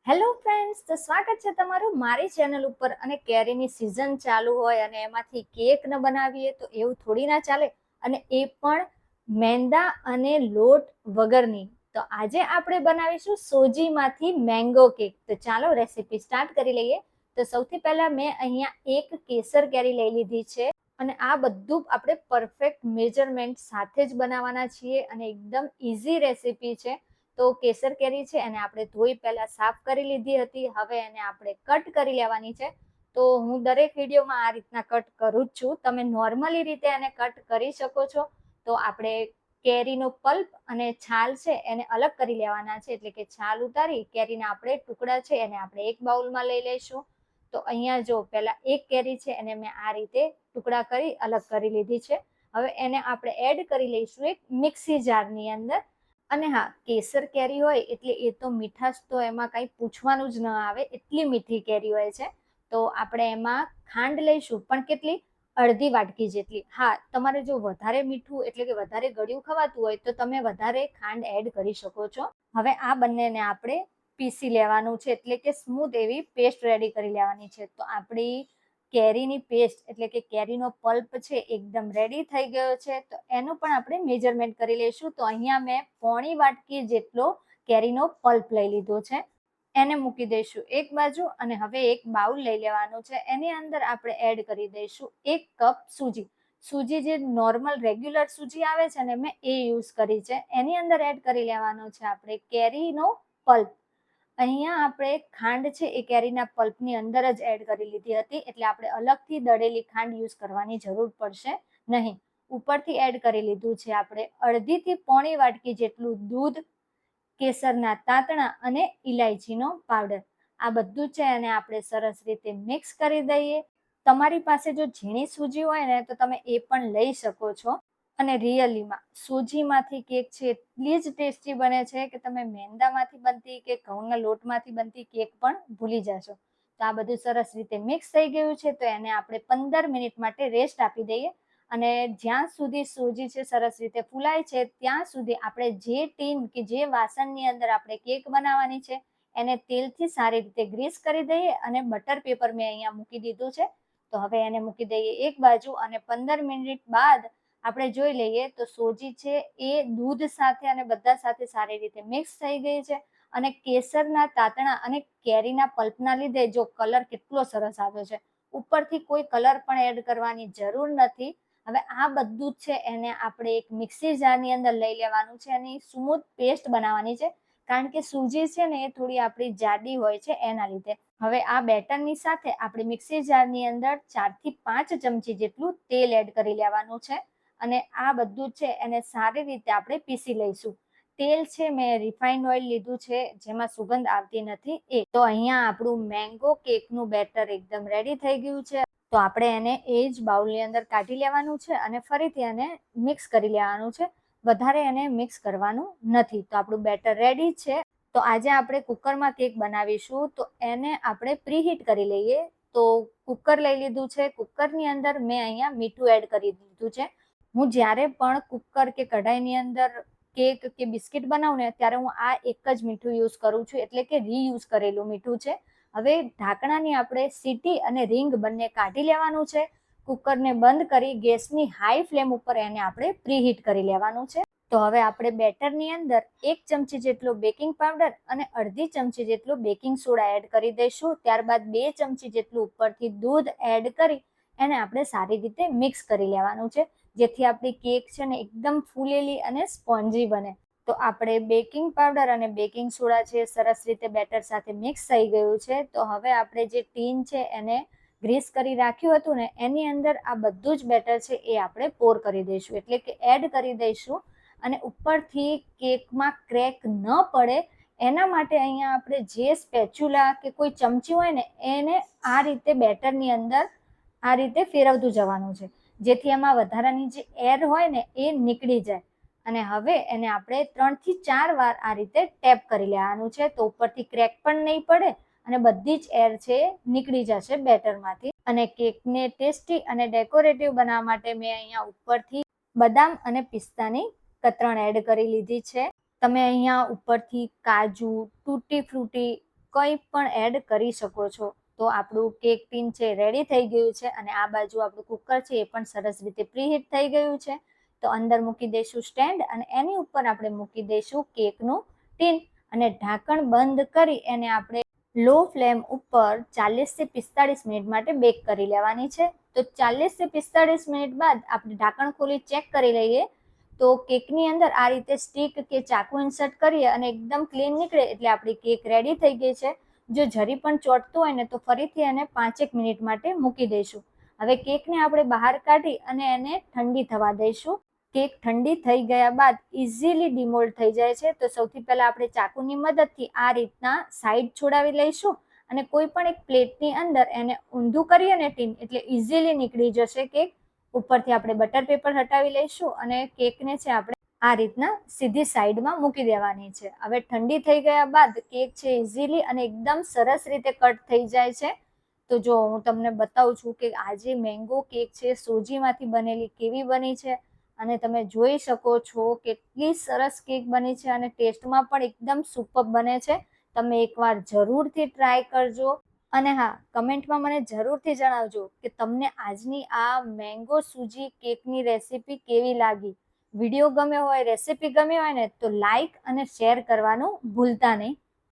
Hello friends, તો સ્વાગત છે તમારું મારી ચેનલ ઉપર. અને કેરીની સિઝન ચાલુ હોય અને એમાંથી કેક ન બનાવીએ તો એવું થોડી ના ચાલે, અને એ પણ મેંદા અને લોટ વગરની. તો આજે આપણે બનાવીશું સોજીમાંથી મેંગો કેક. તો ચાલો રેસીપી સ્ટાર્ટ કરી લઈએ. તો સૌથી પહેલા મેં અહીંયા એક કેસર કેરી લઈ લીધી છે, અને આ બધું આપણે પરફેક્ટ મેજરમેન્ટ સાથે જ બનાવવાના છીએ અને એકદમ ઇઝી રેસીપી છે. તો કેસર કેરી છે એને આપણે ધોઈ પહેલા સાફ કરી લીધી હતી. હવે એને આપણે કટ કરી લેવાની છે. તો હું દરેક વિડીયોમાં આ રીતના કટ કરું જ છું. તમે નોર્મલી રીતે એને કટ કરી શકો છો. તો આપણે કેરીનો પલ્પ અને છાલ છે એને અલગ કરી લેવાના છે, એટલે કે છાલ ઉતારી કેરીના આપણે ટુકડા છે એને આપણે એક બાઉલમાં લઈ લઈશું. તો અહીંયા જો પહેલા એક કેરી છે એને મેં આ રીતે ટુકડા કરી અલગ કરી લીધી છે. હવે એને આપણે એડ કરી લઈશું એક મિક્સી જારની અંદર. અને હા, કેસર કેરી હોય એટલે એ તો મીઠાશ તો એમાં કંઈ પૂછવાનું જ ન આવે, એટલી મીઠી કેરી હોય છે. તો આપણે એમાં ખાંડ લઈશું, પણ કેટલી? અડધી વાટકી જેટલી. હા, તમારે જો વધારે મીઠું એટલે કે વધારે ગળ્યું ખવાતું હોય તો તમે વધારે ખાંડ એડ કરી શકો છો. હવે આ બંનેને આપણે પીસી લેવાનું છે, એટલે કે સ્મૂથ એવી પેસ્ટ રેડી કરી લેવાની છે. તો આપણી કેરીની પેસ્ટ એટલે કે કેરીનો પલ્પ છે એકદમ રેડી થઈ ગયો છે. તો એનું પણ આપણે મેજરમેન્ટ કરી લઈશું. તો અહીંયા મેં પોણી વાટકી જેટલો કેરીનો પલ્પ લઈ લીધો છે, એને મૂકી દઈશું એક બાજુ. અને હવે એક બાઉલ લઈ લેવાનું છે, એની અંદર આપણે એડ કરી દઈશું 1 કપ સૂજી. સૂજી જે નોર્મલ રેગ્યુલર સૂજી આવે છે ને, મેં એ યુઝ કરી છે. એની અંદર એડ કરી લેવાનો છે આપણે કેરીનો પલ્પ. અહીંયા આપણે ખાંડ છે એ કેરીના પલ્પની અંદર જ એડ કરી લીધી હતી, એટલે આપણે અલગથી દળેલી ખાંડ યુઝ કરવાની જરૂર પડશે નહીં. ઉપરથી એડ કરી લીધું છે આપણે અડધીથી પોણી વાટકી જેટલું દૂધ, કેસરના તાતણા અને ઇલાયચીનો પાવડર. આ બધું છે અને આપણે સરસ રીતે મિક્સ કરી દઈએ. તમારી પાસે જો ઝીણી સૂજી હોય ને તો તમે એ પણ લઈ શકો છો. અને રિયલીમાં સૂજીમાંથી કેક છે એટલી જ ટેસ્ટી બને છે કે તમે મેંદામાંથી બનતી કે ઘઉંના લોટમાંથી બનતી કેક પણ ભૂલી જશો. તો આ બધું સરસ રીતે મિક્સ થઈ ગયું છે. તો એને આપણે 15 મિનિટ માટે રેસ્ટ આપી દઈએ. અને જ્યાં સુધી સૂજી છે સરસ રીતે ફૂલાય છે ત્યાં સુધી આપણે જે ટીન કે જે વાસણની અંદર આપણે કેક બનાવવાની છે એને તેલથી સારી રીતે ગ્રીસ કરી દઈએ. અને બટર પેપર મેં અહીંયા મૂકી દીધું છે. તો હવે એને મૂકી દઈએ એક બાજુ. અને 15 મિનિટ બાદ આપણે જોઈ લઈએ તો સોજી છે એ દૂધ સાથે અને બધા સાથે સારી રીતે મિક્સ થઈ ગઈ છે. અને કેસરના તાતણા અને કેરીના પલ્પના લીધે જો કલર કેટલો સરસ આવ્યો છે. ઉપરથી કોઈ કલર પણ એડ કરવાની જરૂર નથી. હવે આ બધું જ છે એને આપણે એક મિક્સી જારની અંદર લઈ લેવાનું છે. એની સ્મૂથ પેસ્ટ બનાવવાની છે, કારણ કે સૂજી છે ને એ થોડી આપણી જાડી હોય છે એના લીધે. હવે આ બેટરની સાથે આપણે મિક્સી જારની અંદર 4 થી 5 ચમચી જેટલું તેલ એડ કરી લેવાનું છે. અને આ બધું છે એને સારી રીતે આપણે પીસી લઈશું. તેલ છે મેં રિફાઇન્ડ ઓઇલ લીધું છે, જેમાં સુગંધ આવતી નથી એ. તો અહીંયા આપણું મેંગો કેકનું બેટર એકદમ રેડી થઈ ગયું છે. તો આપણે એને એ જ બાઉલની અંદર કાઢી લેવાનું છે અને ફરીથી એને મિક્સ કરી લેવાનું છે. વધારે એને મિક્સ કરવાનું નથી. તો આપણું બેટર રેડી છે. તો આજે આપણે કુકરમાં કેક બનાવીશું, તો એને આપણે પ્રીહીટ કરી લઈએ. તો કુકર લઈ લીધું છે. કુકરની અંદર મેં અહીંયા મીઠું એડ કરી દીધું છે. હું જ્યારે પણ કુકર કે કઢાઈની અંદર કેક કે બિસ્કિટ બનાવું ને ત્યારે હું આ એક જ મીઠું યુઝ કરું છું, એટલે કે રીયુઝ કરેલું મીઠું છે. હવે ઢાંકણાની આપણે સીટી અને રીંગ બંને કાઢી લેવાનું છે. કુકરને બંધ કરી ગેસની હાઈ ફ્લેમ ઉપર એને આપણે પ્રીહીટ કરી લેવાનું છે. તો હવે આપણે બેટરની અંદર 1 ચમચી જેટલો બેકિંગ પાવડર અને અડધી ચમચી જેટલો બેકિંગ સોડા એડ કરી દઈશું. ત્યારબાદ 2 ચમચી જેટલું ઉપરથી દૂધ એડ કરી એને આપણે સારી રીતે મિક્સ કરી લેવાનું છે, જેથી આપણી કેક છે ને એકદમ ફૂલેલી અને સ્પોન્જી બને. તો આપણે બેકિંગ પાવડર અને બેકિંગ સોડા છે સરસ રીતે બેટર સાથે મિક્સ થઈ ગયું છે. તો હવે આપણે જે ટીન છે એને ગ્રીસ કરી રાખ્યું હતું ને એની અંદર આ બધું જ બેટર છે એ આપણે પોર કરી દઈશું, એટલે કે એડ કરી દઈશું. અને ઉપરથી કેકમાં ક્રેક ન પડે એના માટે અહીંયા આપણે જે સ્પેચ્યુલા કે કોઈ ચમચી હોય ને એને આ રીતે બેટરની અંદર આ રીતે ફેરવતું જવાનું છે, જેથી એમાં વધારાની જે એર હોય ને એ નીકળી જાય. અને હવે એને આપણે 3 થી 4 વાર આ રીતે ટેપ કરી લેવાનું છે. તો ઉપરથી ક્રેક પણ નહીં પડે અને બધી જ એર છે એ નીકળી જશે બેટરમાંથી. અને કેકને ટેસ્ટી અને ડેકોરેટિવ બનાવવા માટે મેં અહીંયા ઉપરથી બદામ અને પિસ્તાની કતરણ એડ કરી લીધી છે. તમે અહીંયા ઉપરથી કાજુ, તૂટી ફ્રૂટી કંઈ પણ એડ કરી શકો છો. તો આપણું કેક ટીન છે રેડી થઈ ગયું છે અને આ બાજુ આપણું કુકર છે એ પણ સરસ રીતે પ્રીહીટ થઈ ગયું છે. તો અંદર મૂકી દઈશું સ્ટેન્ડ અને એની ઉપર આપણે મૂકી દઈશું કેકનું ટીન અને ઢાંકણ બંધ કરી એને આપણે લો ફ્લેમ ઉપર 40 થી 45 મિનિટ માટે બેક કરી લેવાની છે. તો 40 થી 45 મિનિટ બાદ આપણે ઢાંકણ ખોલી ચેક કરી લઈએ તો કેકની અંદર આ રીતે સ્ટીક કે ચાકુ ઇન્સર્ટ કરીએ અને એકદમ ક્લીન નીકળે એટલે આપણી કેક રેડી થઈ ગઈ છે. જો જરી પણ ચોંટતું હોય ને તો ફરીથી એને 5 મિનિટ માટે મૂકી દઈશું. હવે કેકને આપણે બહાર કાઢી અને એને ઠંડી થવા દઈશું. કેક ઠંડી થઈ ગયા બાદ ઇઝીલી ડિમોલ્ડ થઈ જાય છે. તો સૌથી પહેલા આપણે ચાકુની મદદથી આ રીતના સાઈડ છોડાવી લઈશું અને કોઈ પણ એક પ્લેટની અંદર એને ઊંધું કરીએ ને ટીન એટલે ઇઝીલી નીકળી જશે કેક. ઉપરથી આપણે બટર પેપર હટાવી લઈશું અને કેકને છે આપણે આ રીતના સીધી સાઈડમાં મૂકી દેવાની છે. હવે ઠંડી થઈ ગયા બાદ કેક છે ઇઝીલી અને એકદમ સરસ રીતે કટ થઈ જાય છે. તો જો હું તમને બતાવું છું કે આ જે મેંગો કેક છે સોજીમાંથી બનેલી કેવી બની છે અને તમે જોઈ શકો છો કેટલી સરસ કેક બની છે અને ટેસ્ટમાં પણ એકદમ સુપર બને છે. તમે એકવાર જરૂરથી ટ્રાય કરજો અને હા, કમેન્ટમાં મને જરૂરથી જણાવજો કે તમને આજની આ મેંગો સૂજી કેકની રેસીપી કેવી લાગી. વિડીયો ગમ્યો હોય, રેસીપી ગમી હોય ને તો લાઈક અને શેર કરવાનું ભૂલતા નહીં.